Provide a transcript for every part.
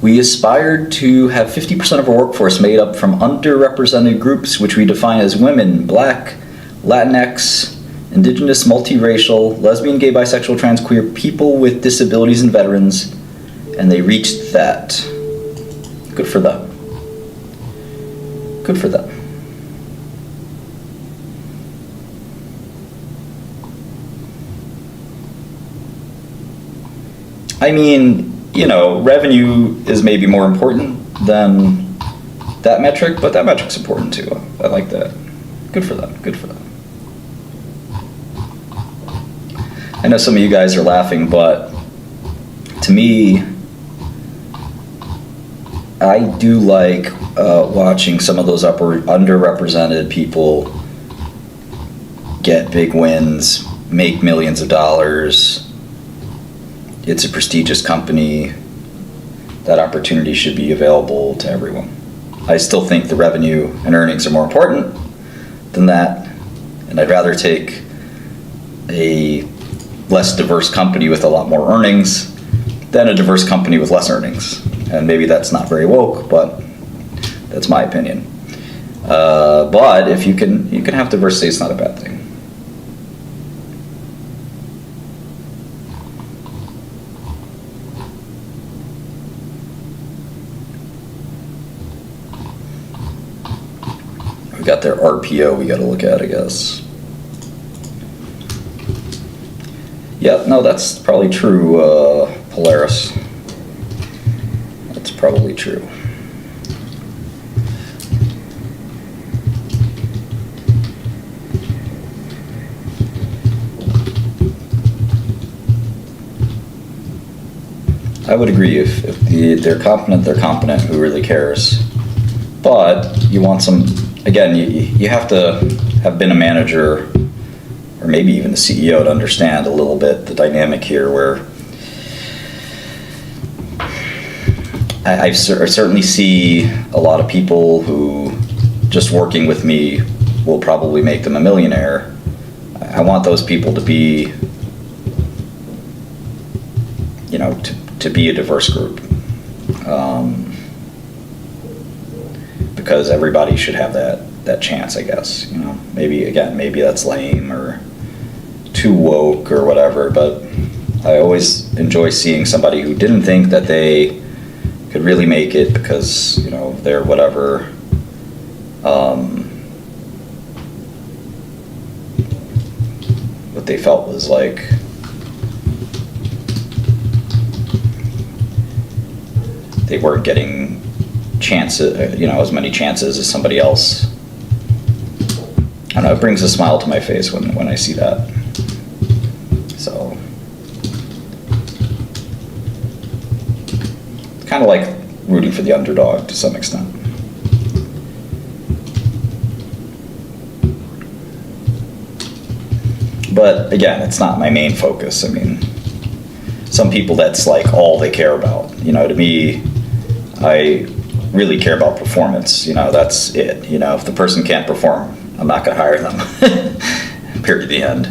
We aspired to have 50% of our workforce made up from underrepresented groups, which we define as women, Black, Latinx, Indigenous, multiracial, lesbian, gay, bisexual, trans, queer, people with disabilities, and veterans, and they reached that. Good for them. Good for them. I mean, you know, revenue is maybe more important than that metric, but that metric's important too. I like that. Good for them. Good for them. I know some of you guys are laughing, but to me, I do like watching some of those underrepresented people get big wins, make millions of dollars. It's a prestigious company. That opportunity should be available to everyone. I still think the revenue and earnings are more important than that, and I'd rather take a less diverse company with a lot more earnings than a diverse company with less earnings. And maybe that's not very woke, but that's my opinion. But if you can have diversity, it's not a bad thing. We got their RPO we got to look at, I guess. Yeah, no, that's probably true, Polaris. That's probably true. I would agree. If they're competent, they're competent. Who really cares? But you want some. Again, you have to have been a manager, or maybe even the CEO, to understand a little bit the dynamic here, where I certainly see a lot of people who just working with me will probably make them a millionaire. I want those people to be, you know, to be a diverse group. Because everybody should have that chance, I guess. You know, maybe that's lame or too woke or whatever, but I always enjoy seeing somebody who didn't think that they could really make it because, you know, they're whatever. What they felt was like they weren't getting chances, you know, as many chances as somebody else. I don't know, it brings a smile to my face when I see that. So, it's kind of like rooting for the underdog to some extent. But again, it's not my main focus. I mean, some people that's like all they care about. You know, to me, I really care about performance. You know, that's it. You know, if the person can't perform, I'm not going to hire them. Period. The end.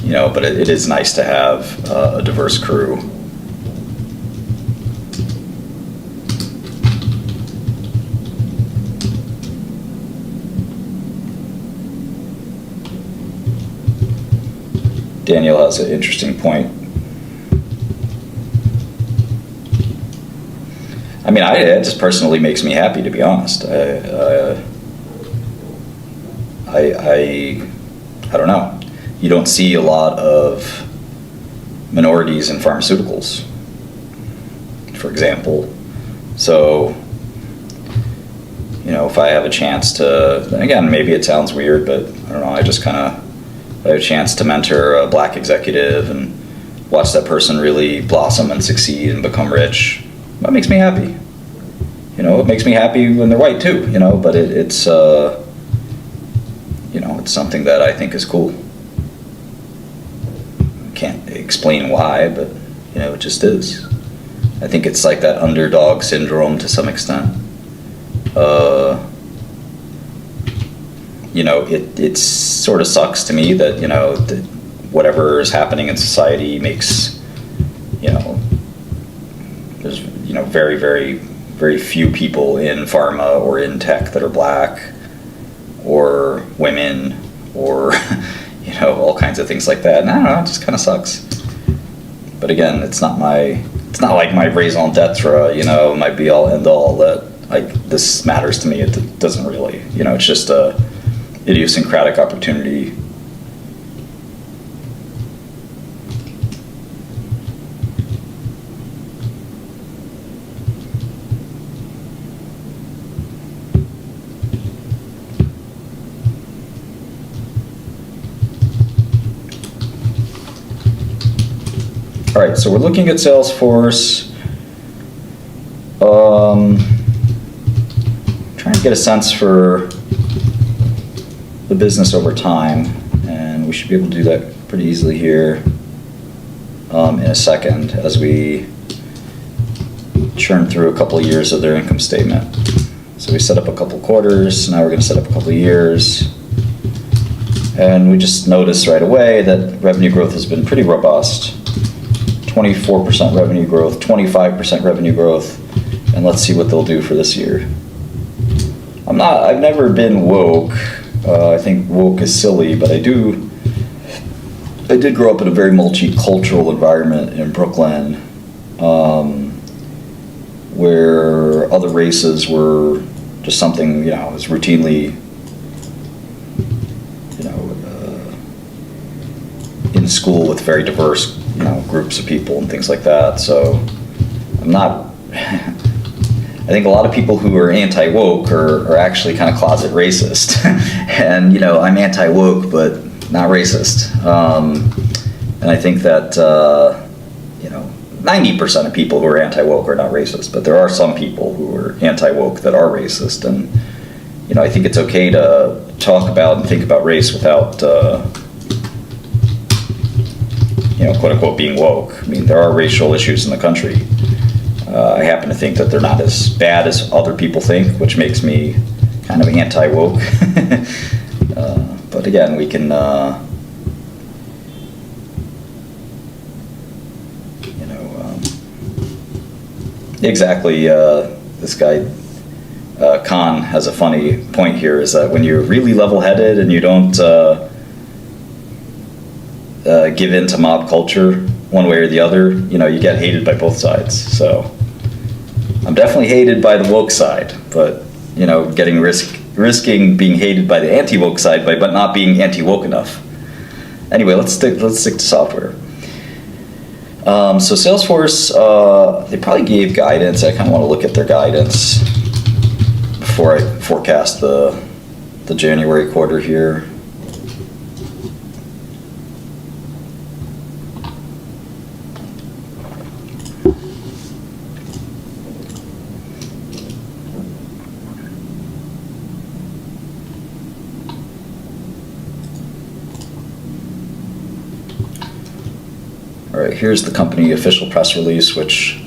You know, but it is nice to have a diverse crew. Daniel has an interesting point. I mean, it just personally makes me happy, to be honest. I don't know. You don't see a lot of minorities in pharmaceuticals, for example. So, you know, if I have a chance to, again, maybe it sounds weird, but I don't know, I just kind of have a chance to mentor a black executive and watch that person really blossom and succeed and become rich. That makes me happy. You know, it makes me happy when they're white too, you know, but it's you know, it's something that I think is cool. Can't explain why, but, you know, it just is. I think it's like that underdog syndrome to some extent. You know, it sort of sucks to me that, you know, that whatever is happening in society makes, you know, there's very, very, very few people in pharma or in tech that are black or women or, all kinds of things like that. And I don't know, it just kind of sucks. But again, it's not like my raison d'etre, my be all end all that this matters to me. It doesn't really, it's just a idiosyncratic opportunity. All right, so we're looking at Salesforce. Trying to get a sense for the business over time, and we should be able to do that pretty easily here in a second as we churn through a couple of years of their income statement. So we set up a couple quarters, now we're going to set up a couple of years, and we just notice right away that revenue growth has been pretty robust. 24% revenue growth, 25% revenue growth, and let's see what they'll do for this year. I've never been woke. I think woke is silly, but I did grow up in a very multicultural environment in Brooklyn, where other races were just something, was routinely, in school with very diverse groups of people and things like that. So I think a lot of people who are anti-woke are actually kind of closet racist. And, I'm anti-woke, but not racist. And I think that, 90% of people who are anti-woke are not racist, but there are some people who are anti-woke that are racist. And, I think it's okay to talk about and think about race without, quote unquote, being woke. I mean, there are racial issues in the country. I happen to think that they're not as bad as other people think, which makes me kind of anti-woke. But again, we can, exactly, this guy, Khan, has a funny point here, is that when you're really level-headed and you don't give in to mob culture one way or the other, you get hated by both sides. So I'm definitely hated by the woke side, but risking being hated by the anti-woke side but not being anti-woke enough. Anyway, let's stick to software. So Salesforce, they probably gave guidance. I kind of want to look at their guidance before I forecast the January quarter here. All right, here's the company official press release, which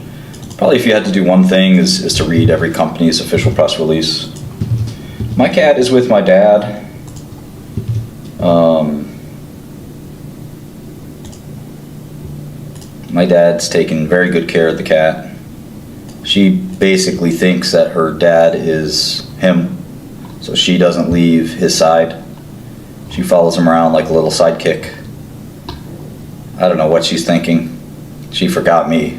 probably if you had to do one thing is to read every company's official press release. My cat is with my dad. My dad's taken very good care of the cat. She basically thinks that her dad is him, so she doesn't leave his side. She follows him around like a little sidekick. I don't know what she's thinking. She forgot me.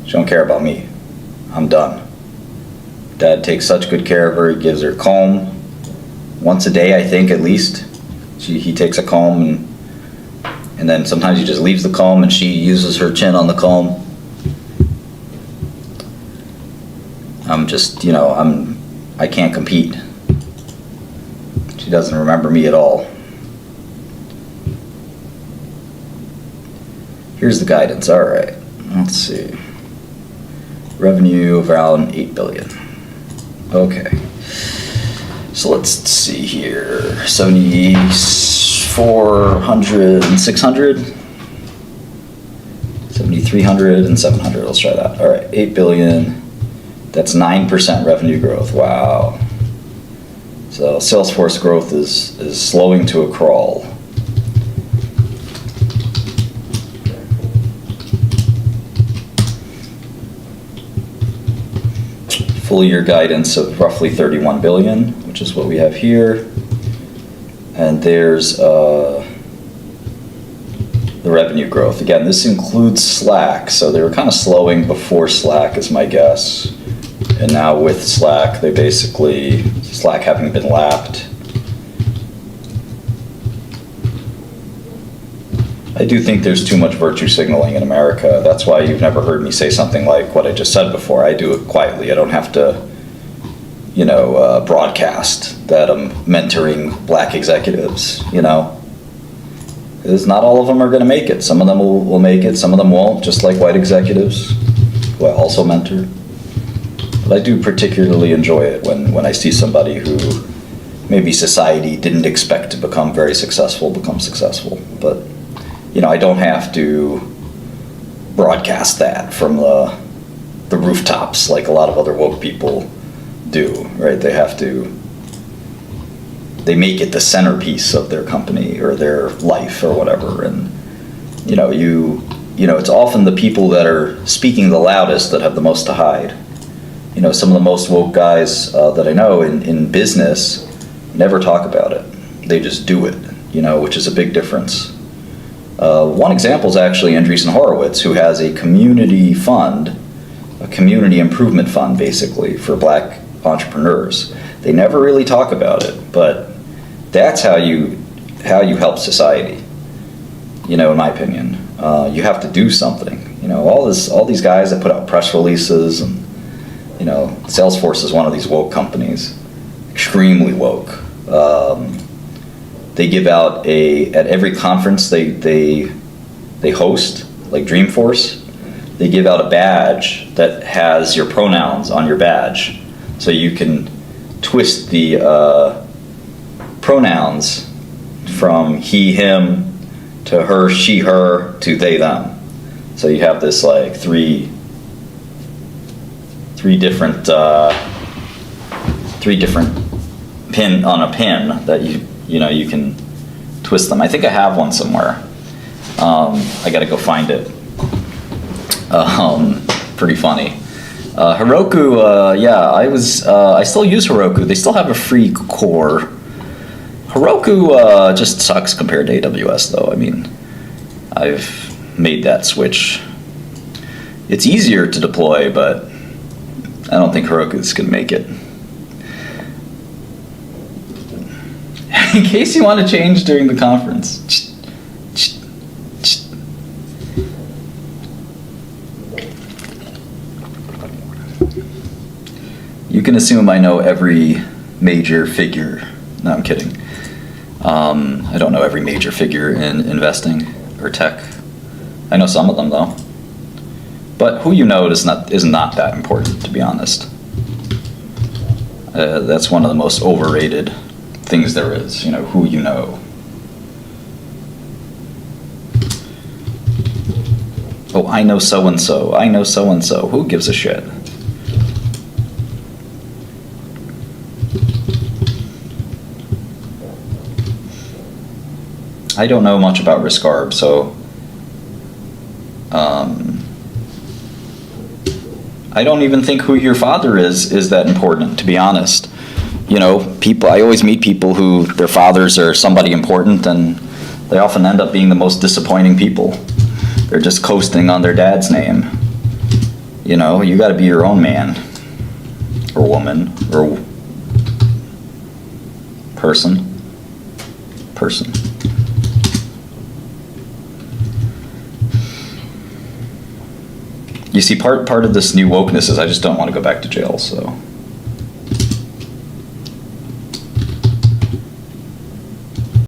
She don't care about me. I'm done. Dad takes such good care of her. He gives her a comb once a day, I think, at least. He takes a comb and then sometimes he just leaves the comb and she uses her chin on the comb. I'm just, I can't compete. She doesn't remember me at all. Here's the guidance. All right, let's see. Revenue of around 8 billion. Okay. So let's see here. 7,400 and 600. 7,300 and 700. Let's try that. All right, 8 billion. That's 9% revenue growth. Wow. So Salesforce growth is slowing to a crawl. full year guidance of roughly 31 billion, which is what we have here. And there's the revenue growth. Again, this includes Slack, so they were kind of slowing before Slack is my guess. And now with Slack, Slack having been lapped. I do think there's too much virtue signaling in America. That's why you've never heard me say something like what I just said before. I do it quietly. I don't have to, broadcast that I'm mentoring black executives, Because not all of them are going to make it. Some of them will make it, some of them won't, just like white executives, who I also mentor. But I do particularly enjoy it when I see somebody who maybe society didn't expect to become very successful, become successful. But I don't have to broadcast that from the rooftops like a lot of other woke people do, right? They make it the centerpiece of their company or their life or whatever. And, it's often the people that are speaking the loudest that have the most to hide. Some of the most woke guys that I know in business never talk about it. They just do it, which is a big difference. One example is actually Andreessen Horowitz, who has a community fund, a community improvement fund, basically, for black entrepreneurs. They never really talk about it, but that's how you help society, in my opinion. You have to do something. All these guys that put out press releases, and, Salesforce is one of these woke companies, extremely woke. They give out at every conference they host, like Dreamforce, they give out a badge that has your pronouns on your badge. So you can twist the pronouns from he, him, to her, she, her, to they, them. So you have this like three different pin on a pin that you can twist them. I think I have one somewhere. I gotta go find it. Pretty funny. Heroku, I still use Heroku. They still have a free core. Heroku just sucks compared to AWS though. I mean, I've made that switch. It's easier to deploy, but I don't think Heroku's gonna make it. In case you want to change during the conference. You can assume I know every major figure. No, I'm kidding. I don't know every major figure in investing or tech. I know some of them though. But who you know is not that important, to be honest. That's one of the most overrated things there is, who you know. Oh, I know so-and-so. I know so-and-so. Who gives a shit? I don't know much about risk arb, so I don't even think who your father is that important, to be honest. I always meet people who their fathers are somebody important, and they often end up being the most disappointing people. They're just coasting on their dad's name. You got to be your own man or woman or person. You see, part of this new wokeness is I just don't want to go back to jail, so